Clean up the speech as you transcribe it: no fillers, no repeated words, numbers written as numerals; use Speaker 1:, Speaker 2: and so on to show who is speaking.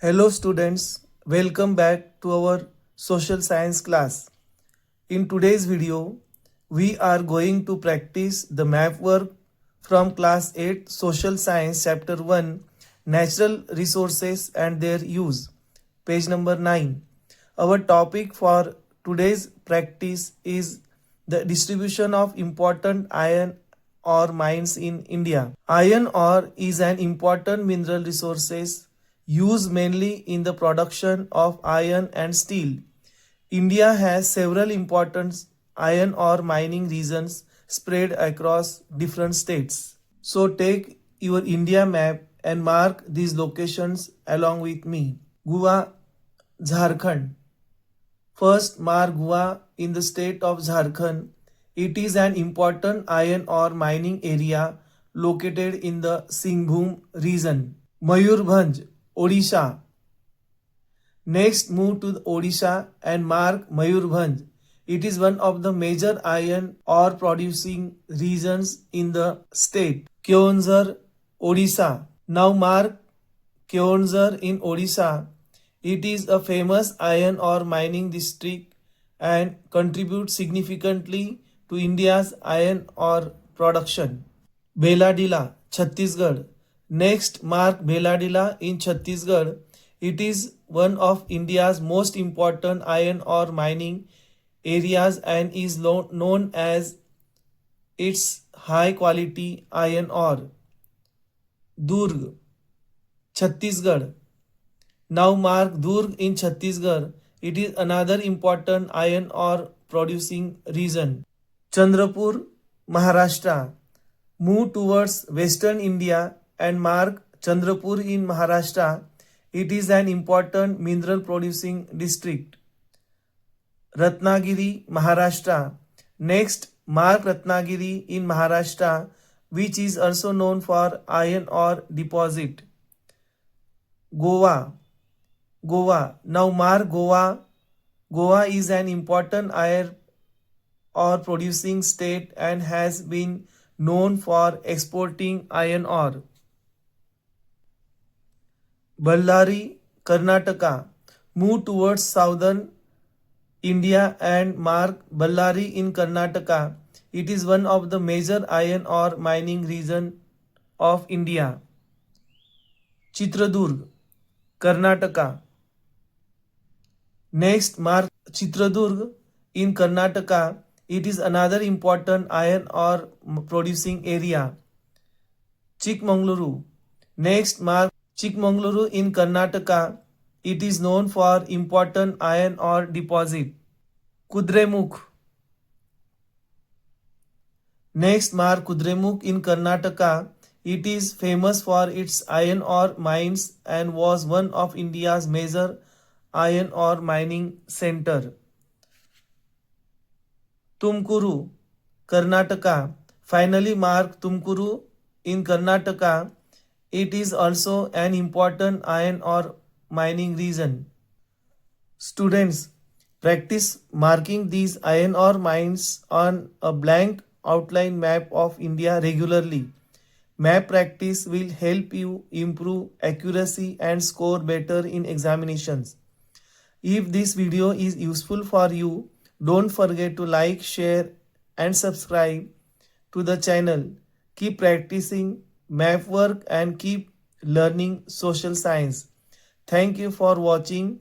Speaker 1: Hello students, welcome back to our social science class. In today's video, we are going to practice the map work from class 8 social science chapter 1 natural resources and their use, page number 9. Our topic for today's practice is the distribution of important iron ore mines in India. Iron ore is an important mineral resources used mainly in the production of iron and steel. India has several important iron ore mining regions spread across different states. So take your India map and mark these locations along with me. Goa, Jharkhand. First, mark Goa in the state of Jharkhand. It is an important iron ore mining area located in the Singhbhum region. Mayurbhanj, Odisha. Next, move to Odisha and mark Mayurbhanj. It is one of the major iron ore producing regions in the state. Keonjhar, Odisha. Now mark Keonjhar in Odisha. It is a famous iron ore mining district and contributes significantly to India's iron ore production. Beladila, Chhattisgarh. Next, mark Beladila in Chhattisgarh. It is one of India's most important iron ore mining areas and is known as its high quality iron ore. Durg, Chhattisgarh. Now mark Durg in Chhattisgarh. It is another important iron ore producing region. Chandrapur, Maharashtra. Move towards western India and mark Chandrapur in Maharashtra. It is an important mineral producing district. Ratnagiri, Maharashtra. Next, mark Ratnagiri in Maharashtra, which is also known for iron ore deposit. Goa. Now mark Goa. Goa is an important iron ore producing state and has been known for exporting iron ore. Ballari, Karnataka. Move towards southern India and mark Ballari in Karnataka. It is one of the major iron ore mining region of India. Chitradurg, Karnataka. Next, mark Chitradurg in Karnataka. It is another important iron ore producing area. Chikmagaluru. Next, mark Chikmagaluru in Karnataka. It is known for important iron ore deposit. Kudremukh. Next, mark Kudremukh in Karnataka. It is famous for its iron ore mines and was one of India's major iron ore mining center. Tumkuru, Karnataka. Finally, mark Tumkuru in Karnataka. It is also an important iron ore mining region. Students, practice marking these iron ore mines on a blank outline map of India regularly. Map practice will help you improve accuracy and score better in examinations. If this video is useful for you, don't forget to like, share and subscribe to the channel. Keep practicing map work and keep learning social science. Thank you for watching.